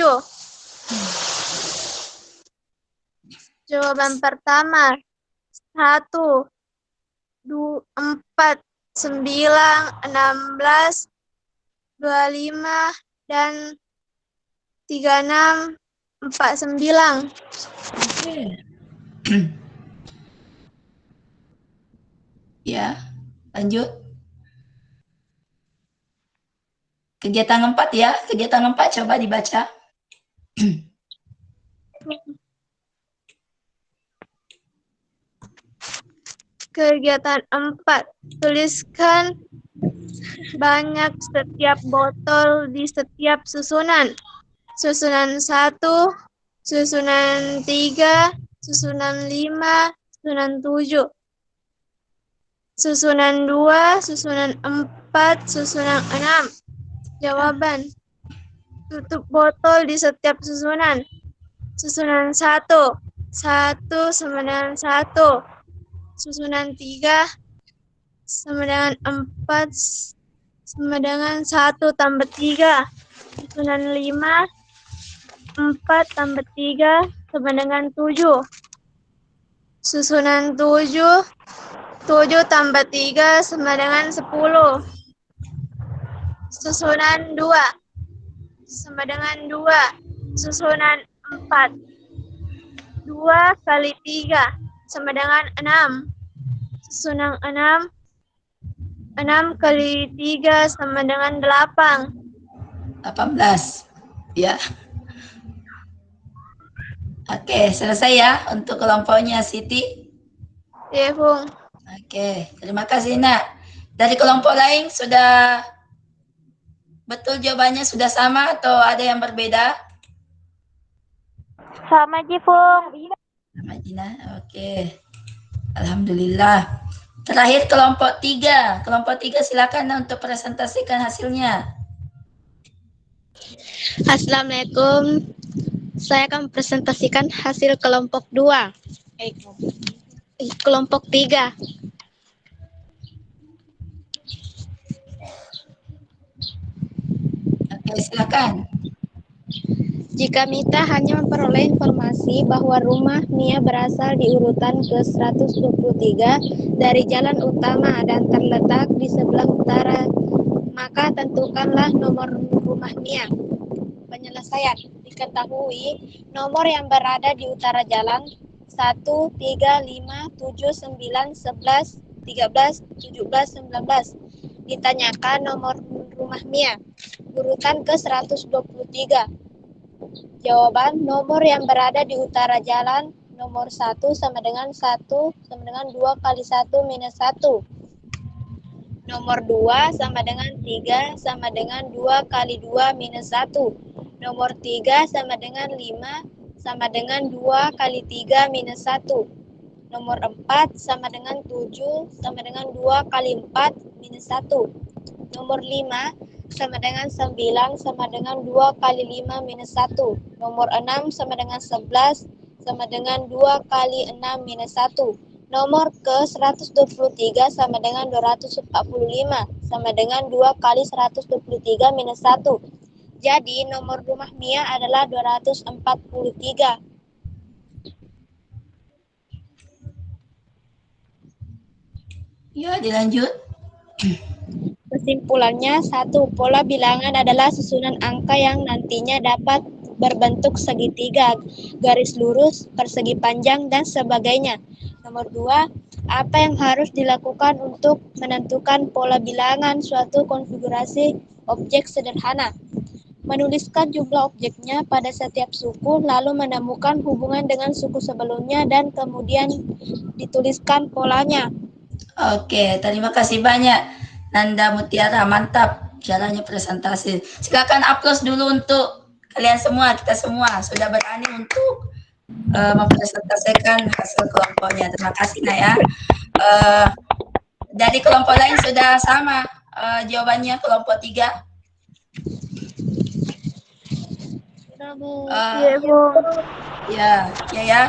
Jawaban pertama, 1, 2, 4, 9, 16, 25, dan 36, 49. Oke. Ya, lanjut. Kegiatan 4 ya, kegiatan 4 coba dibaca. Kegiatan 4, tuliskan banyak setiap botol di setiap susunan. Susunan 1, susunan 3, susunan 5, susunan 7. Susunan 2, susunan 4, susunan 6. Jawaban. Tutup botol di setiap susunan. Susunan 1, 1 sama dengan 1. Susunan 3 sama dengan 4 sama dengan 1 tambah 3. Susunan 5, 4 tambah 3 sama dengan 7. Susunan 7, 7 tambah 3 sama dengan 10. Susunan 2 sama dengan 2. Susunan 4. 2 kali 3 sama dengan 6. Susunan 6. 6 kali 3 sama dengan 8. 18. Ya. Oke, selesai ya untuk kelompoknya Siti. Ya, Bung. Oke, terima kasih Nak. Dari kelompok lain sudah betul jawabannya sudah sama atau ada yang berbeda? Sama, Bung. Sama Gina. Oke. Alhamdulillah. Terakhir kelompok 3. Kelompok 3 silakan untuk presentasikan hasilnya. Assalamualaikum. Saya akan presentasikan hasil kelompok 2. Kelompok 3. Oke, silakan. Jika Mita hanya memperoleh informasi bahwa rumah Mia berasal di urutan ke-123 dari jalan utama dan terletak di sebelah utara, maka tentukanlah nomor rumah Mia. Penyelesaian. Diketahui nomor yang berada di utara jalan 1, 3, 5, 7, 9, 11, 13, 17, 19. Ditanyakan nomor rumah Mia, urutan ke-123. Jawaban, nomor yang berada di utara jalan nomor 1 sama dengan 1 sama dengan 2 kali 1 minus 1. Nomor 2 sama dengan 3 sama dengan 2 kali 2 minus 1. Nomor 3 sama dengan 5 sama dengan 2 kali 3 minus 1. Nomor 4 sama dengan 7 sama dengan 2 kali 4 minus 1. Nomor 5 sama dengan 9 sama dengan 2 kali 5 minus 1. Nomor 6 sama dengan 11 sama dengan 2 kali 6 minus 1. Nomor ke-123 sama dengan 245 sama dengan 2 kali 123 minus 1. Jadi nomor rumah Mia adalah 243. Ya, dilanjut. Kesimpulannya, satu, pola bilangan adalah susunan angka yang nantinya dapat berbentuk segitiga, garis lurus, persegi panjang, dan sebagainya. Nomor dua, apa yang harus dilakukan untuk menentukan pola bilangan suatu konfigurasi objek sederhana? Menuliskan jumlah objeknya pada setiap suku, lalu menemukan hubungan dengan suku sebelumnya, dan kemudian dituliskan polanya. Oke, terima kasih banyak Nanda Mutiara, mantap caranya presentasi. Silakan aplaus dulu untuk kalian semua, kita semua sudah berani untuk mempresentasikan hasil kelompoknya. Terima kasih Naya. Dari kelompok lain sudah sama jawabannya, kelompok 3. Iya, Bu. Ya.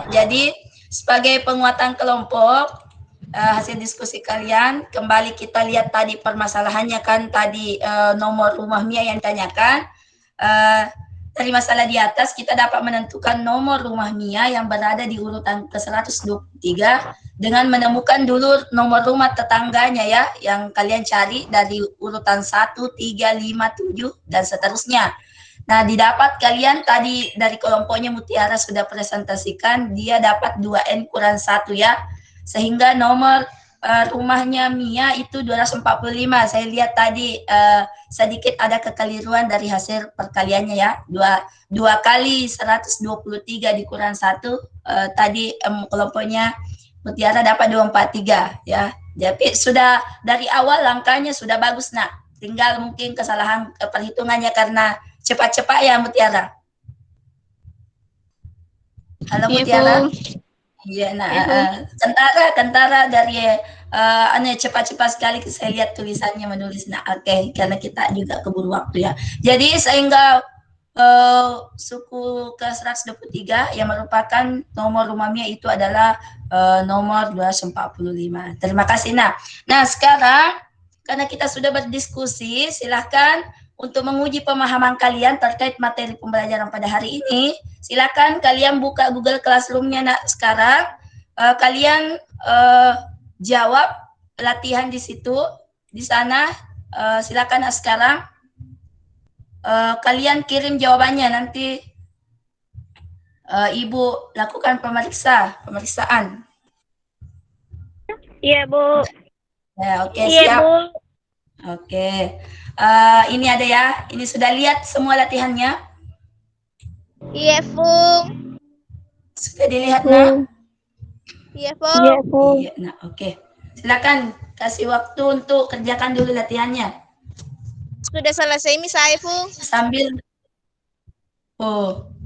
Jadi sebagai penguatan kelompok, hasil diskusi kalian, kembali kita lihat tadi permasalahannya kan, tadi nomor rumah Mia yang ditanyakan. Dari masalah di atas kita dapat menentukan nomor rumah Mia yang berada di urutan ke-123 dengan menemukan dulu nomor rumah tetangganya ya, yang kalian cari dari urutan 1, 3, 5, 7, dan seterusnya. Nah, didapat kalian tadi dari kelompoknya Mutiara sudah presentasikan, dia dapat 2N kurang 1 ya. Sehingga nomor rumahnya Mia itu 245. Saya lihat tadi sedikit ada kekeliruan dari hasil perkaliannya ya. 2 kali 123 dikurang 1, tadi kelompoknya Mutiara dapat 243 ya. Jadi sudah dari awal langkahnya sudah bagus nak. Tinggal mungkin kesalahan perhitungannya karena cepat-cepat ya Mutiara. Halo Mutiara. Iya, nah kentara dari cepat-cepat sekali saya lihat tulisannya menulis. Nah, oke, karena kita juga keburu waktu ya. Jadi sehingga suku ke-123 yang merupakan nomor rumah Mia itu adalah nomor 245. Terima kasih. Nah, sekarang karena kita sudah berdiskusi, silahkan untuk menguji pemahaman kalian terkait materi pembelajaran pada hari ini, silakan kalian buka Google Classroom-nya sekarang. Kalian jawab latihan di situ, di sana. Silakan sekarang kalian kirim jawabannya, nanti Ibu lakukan pemeriksaan. Iya, Bu. Ya, oke, Iya, siap. Bu. Oke. Ini ada ya. Ini sudah lihat semua latihannya? Iya, Fung. Sudah dilihat, Nak? Iya, Fung. Iya, nah, oke. Silakan kasih waktu untuk kerjakan dulu latihannya. Sudah selesai misalnya, Fung. Sambil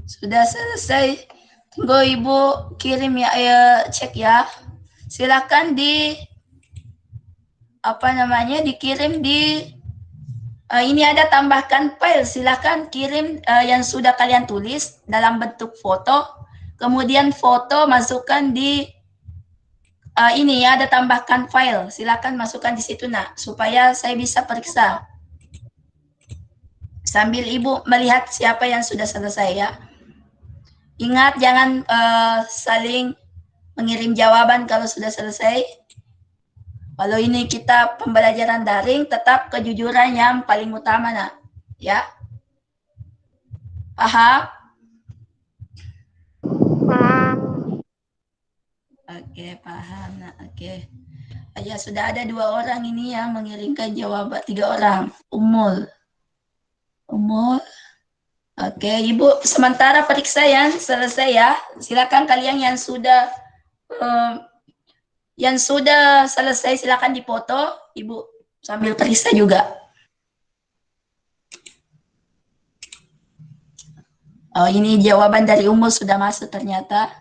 sudah selesai. Tunggu Ibu kirim ya, cek ya. Silakan dikirim di ini ada tambahkan file. Silakan kirim yang sudah kalian tulis dalam bentuk foto. Kemudian foto masukkan di ini ya, ada tambahkan file. Silakan masukkan di situ nak, supaya saya bisa periksa. Sambil Ibu melihat siapa yang sudah selesai ya. Ingat jangan saling mengirim jawaban kalau sudah selesai. Kalau ini kita pembelajaran daring, tetap kejujuran yang paling utama nak. Ya. Paham? Paham. Oke, paham nak. Oke. Ya, sudah ada 2 orang ini yang mengirimkan jawaban, 3 orang. Umul. Oke, Ibu sementara periksa yang selesai ya. Silakan kalian yang sudah selesai silakan dipoto. Ibu sambil periksa juga. Oh, ini jawaban dari Umul sudah masuk ternyata.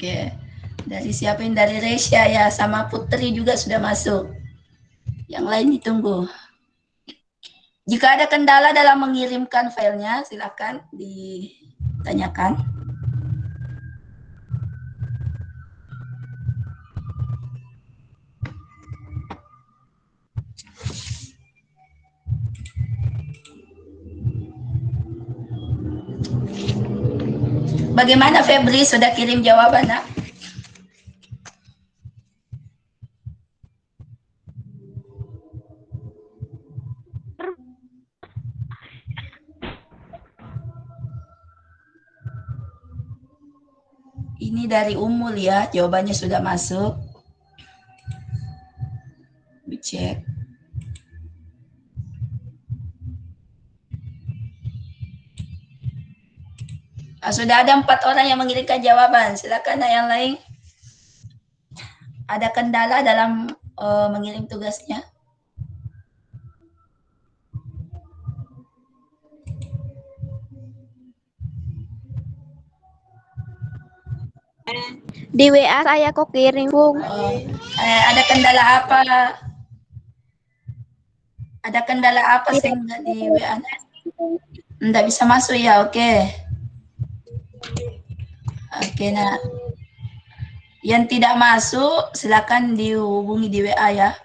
Oke. Dari siapa yang dari Resya ya, sama Putri juga sudah masuk. Yang lain ditunggu. Jika ada kendala dalam mengirimkan filenya, silakan ditanyakan. Bagaimana Febri, sudah kirim jawaban, nak? Ini dari Umul ya, jawabannya sudah masuk. Dicek. Sudah ada 4 orang yang mengirimkan jawaban. Silakan yang lain. Ada kendala dalam mengirim tugasnya? Di WA saya kok kirim, Bung. Ada kendala apa? Ada kendala apa sehingga di WA? Enggak bisa masuk ya, oke. Oke, nah. Yang tidak masuk, silakan dihubungi di WA ya.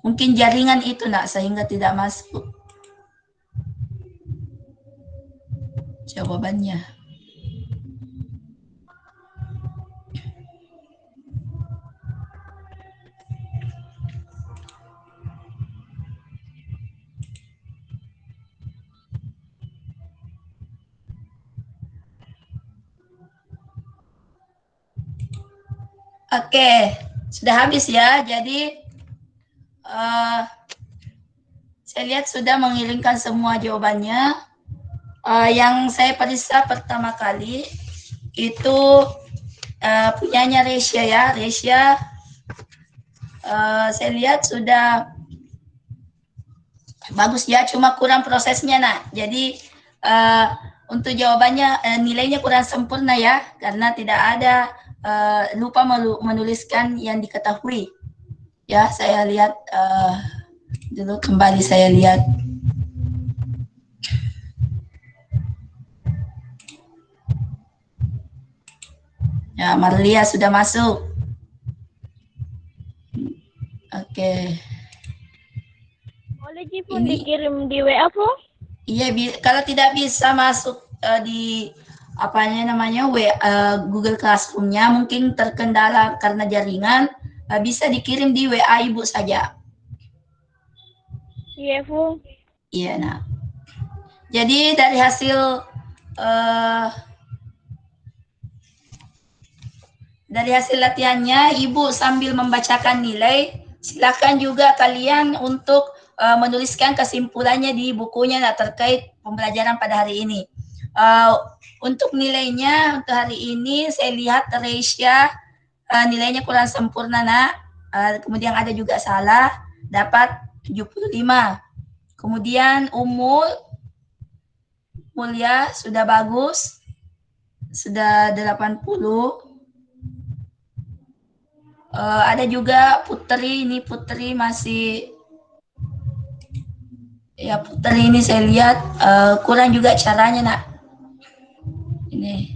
Mungkin jaringan itu, nak, sehingga tidak masuk jawabannya. Oke, sudah habis ya. Jadi saya lihat sudah mengirimkan semua jawabannya. Yang saya periksa pertama kali itu punyanya Resya ya. Resya, saya lihat sudah bagus ya, cuma kurang prosesnya, nak. Jadi untuk jawabannya nilainya kurang sempurna ya, karena tidak ada lupa menuliskan yang diketahui. Ya, saya lihat dulu, kembali saya lihat. Ya, Marlia sudah masuk. Oke. Boleh Jipun dikirim di WA, Po? Iya, kalau tidak bisa masuk di apanya namanya Google Classroom-nya, mungkin terkendala karena jaringan, bisa dikirim di WA Ibu saja. Iya, Bu. Iya, nah. Jadi dari hasil latihannya, Ibu sambil membacakan nilai, silakan juga kalian untuk menuliskan kesimpulannya di bukunya, nah, terkait pembelajaran pada hari ini. Untuk nilainya untuk hari ini saya lihat Resya nilainya kurang sempurna, nak. Kemudian ada juga salah, dapat 75. Kemudian Mulia sudah bagus, sudah 80. Ada juga Putri, ini Putri masih ya, Putri ini saya lihat kurang juga caranya, nak. Ini.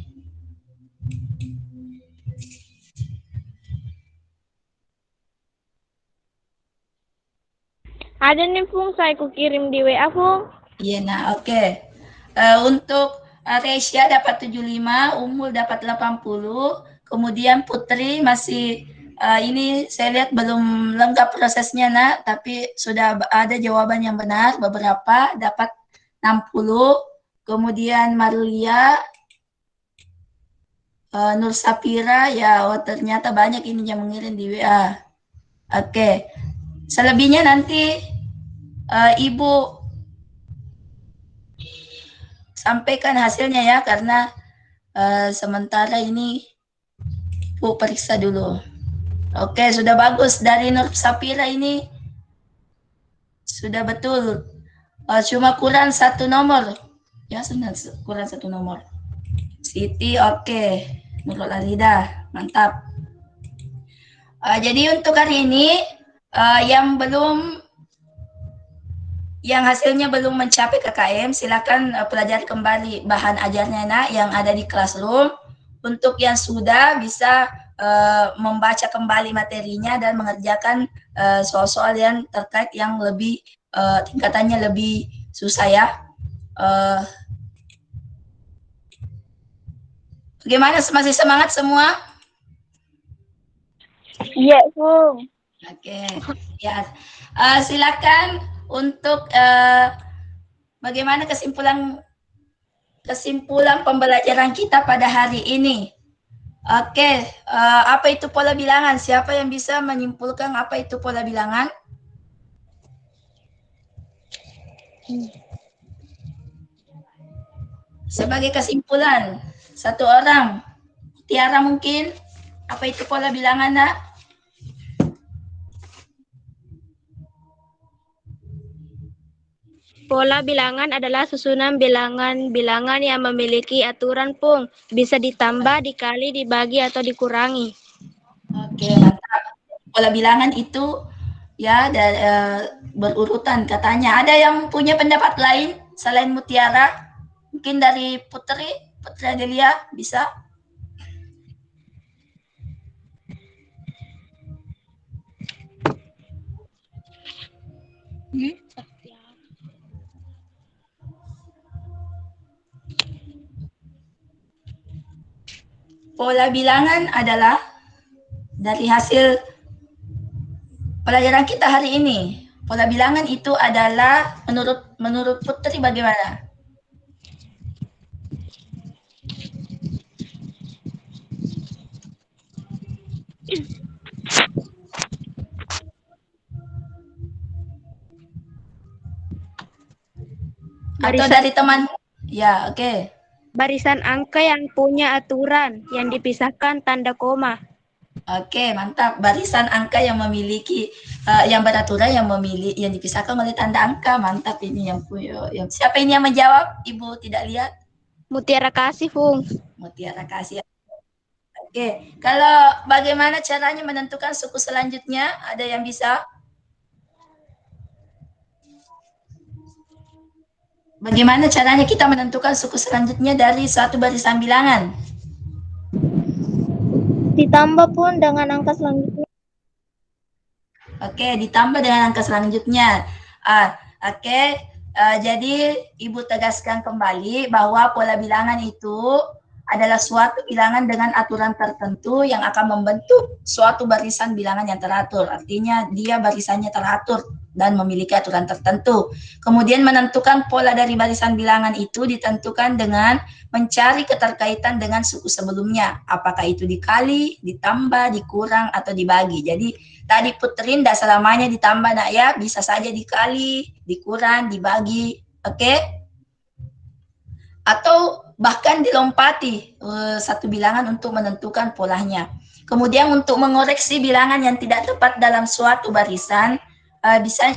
Ada nih, Pung, saya kirim di WA, Pung. Iya, nah, oke. Untuk Resya dapat 75, Umul dapat 80, kemudian Putri masih ini saya lihat belum lengkap prosesnya, nak, tapi sudah ada jawaban yang benar, beberapa dapat 60, kemudian Marlia, Nur Sapira, ya, ternyata banyak ini yang mengirim di WA. Oke. Selebihnya nanti Ibu sampaikan hasilnya ya, karena sementara ini Ibu periksa dulu. Oke, sudah bagus. Dari Nur Sapira ini sudah betul. Cuma kurang 1 nomor. Ya, kurang 1 nomor. Siti, oke. Nurul Alida, mantap. Jadi untuk hari ini yang hasilnya belum mencapai KKM, silakan pelajari kembali bahan ajarnya nak yang ada di classroom. Untuk yang sudah bisa membaca kembali materinya dan mengerjakan soal-soal yang terkait yang lebih tingkatannya lebih susah ya. Bagaimana, masih semangat semua? Iya, Bung. Oke, ya. Silakan untuk bagaimana kesimpulan pembelajaran kita pada hari ini. Oke, apa itu pola bilangan? Siapa yang bisa menyimpulkan apa itu pola bilangan? Sebagai kesimpulan, satu orang. Tiara mungkin, apa itu pola bilangan, nak? Pola bilangan adalah susunan bilangan-bilangan yang memiliki aturan, Pung. Bisa ditambah, dikali, dibagi, atau dikurangi. Oke, mantap. Pola bilangan itu ya berurutan katanya. Ada yang punya pendapat lain selain Mutiara? Mungkin dari Putri Adelia bisa? Pola bilangan adalah dari hasil pelajaran kita hari ini. Pola bilangan itu adalah menurut Putri bagaimana? Atau dari teman? Ya, oke. Barisan angka yang punya aturan, yang dipisahkan tanda koma. Oke, mantap. Barisan angka yang memiliki yang beraturan yang dipisahkan oleh tanda angka. Mantap ini yang siapa ini yang menjawab? Ibu tidak lihat? Mutiara kasih, Pung. Mutiara kasih. Oke, kalau bagaimana caranya menentukan suku selanjutnya? Ada yang bisa? Bagaimana caranya kita menentukan suku selanjutnya dari suatu barisan bilangan? Ditambah, Pun, dengan angka selanjutnya. Oke, ditambah dengan angka selanjutnya. Oke, jadi Ibu tegaskan kembali bahwa pola bilangan itu adalah suatu bilangan dengan aturan tertentu yang akan membentuk suatu barisan bilangan yang teratur. Artinya dia barisannya teratur dan memiliki aturan tertentu. Kemudian menentukan pola dari barisan bilangan itu ditentukan dengan mencari keterkaitan dengan suku sebelumnya. Apakah itu dikali, ditambah, dikurang, atau dibagi. Jadi tadi Putri tidak selamanya ditambah nak ya, bisa saja dikali, dikurang, dibagi. Oke? Atau bahkan dilompati satu bilangan untuk menentukan polanya. Kemudian untuk mengoreksi bilangan yang tidak tepat dalam suatu barisan,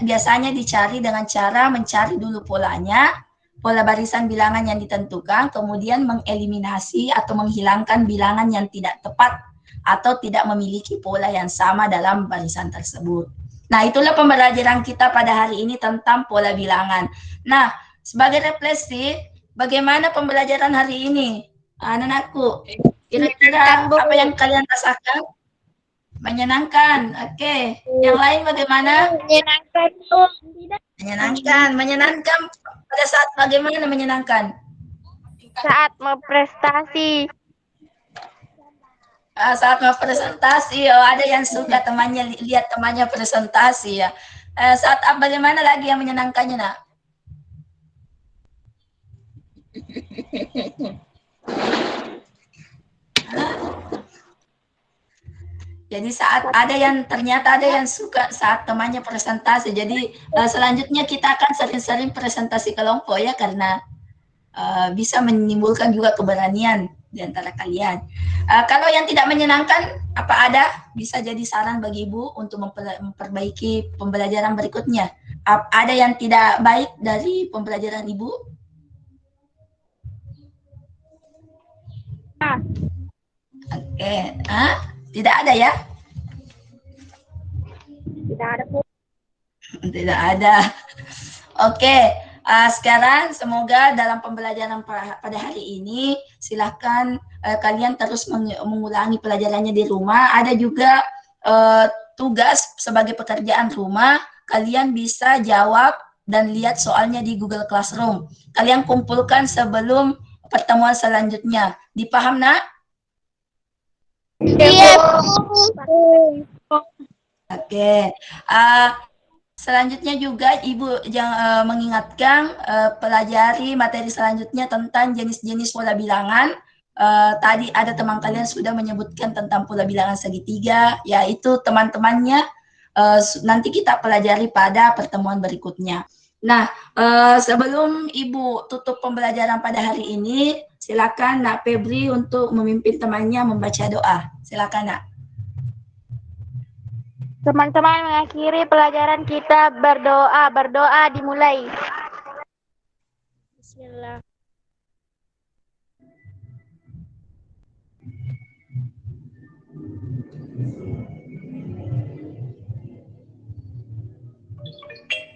biasanya dicari dengan cara mencari dulu polanya, pola barisan bilangan yang ditentukan, kemudian mengeliminasi atau menghilangkan bilangan yang tidak tepat atau tidak memiliki pola yang sama dalam barisan tersebut. Nah, itulah pembelajaran kita pada hari ini tentang pola bilangan. Nah, sebagai refleksi, bagaimana pembelajaran hari ini? Anak-anakku, kira-kira apa yang kalian rasakan? Menyenangkan, oke. Yang lain bagaimana? Menyenangkan, Menyenangkan pada saat bagaimana menyenangkan? saat mau prestasi. Saat mau presentasi, ada yang suka temannya lihat temannya presentasi ya. Saat bagaimana lagi yang menyenangkannya nak? Jadi ternyata ada yang suka saat temannya presentasi. Jadi selanjutnya kita akan sering-sering presentasi kelompok ya, karena bisa menimbulkan juga keberanian di antara kalian. Kalau yang tidak menyenangkan, apa ada bisa jadi saran bagi Ibu untuk memperbaiki pembelajaran berikutnya? Ada yang tidak baik dari pembelajaran Ibu? Oke, tidak ada ya? Tidak ada, Bu. Tidak ada. Oke, sekarang semoga dalam pembelajaran pada hari ini silahkan kalian terus mengulangi pelajarannya di rumah. Ada juga tugas sebagai pekerjaan rumah, kalian bisa jawab dan lihat soalnya di Google Classroom. Kalian kumpulkan sebelum pertemuan selanjutnya. Dipaham, nak? Iya, Oke. Selanjutnya juga Ibu mengingatkan pelajari materi selanjutnya tentang jenis-jenis pola bilangan. Tadi ada teman kalian sudah menyebutkan tentang pola bilangan segitiga, yaitu teman-temannya nanti kita pelajari pada pertemuan berikutnya. Nah, sebelum Ibu tutup pembelajaran pada hari ini, silakan Nak Febri untuk memimpin temannya membaca doa. Silakan, Nak. teman-teman mengakhiri pelajaran kita berdoa. Berdoa dimulai. Bismillah.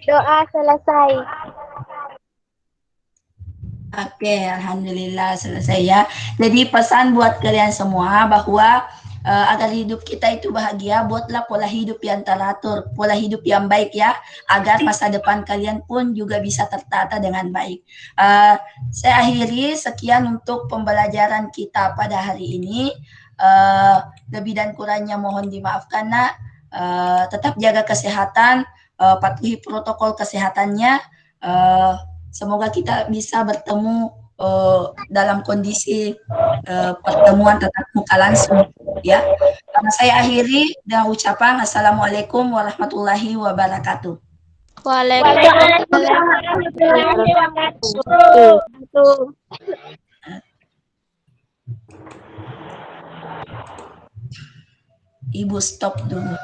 Doa selesai. Oke, alhamdulillah selesai ya. Jadi pesan buat kalian semua bahwa agar hidup kita itu bahagia, buatlah pola hidup yang teratur, pola hidup yang baik ya, agar masa depan kalian pun juga bisa tertata dengan baik. Saya akhiri sekian untuk pembelajaran kita pada hari ini. Lebih dan kurangnya mohon dimaafkan, Nak. Tetap jaga kesehatan, patuhi protokol kesehatannya. Semoga kita bisa bertemu dalam kondisi pertemuan tatap muka langsung ya. Saya akhiri dengan ucapan Assalamualaikum warahmatullahi wabarakatuh. Waalaikumsalam warahmatullahi wabarakatuh. Ibu stop dulu.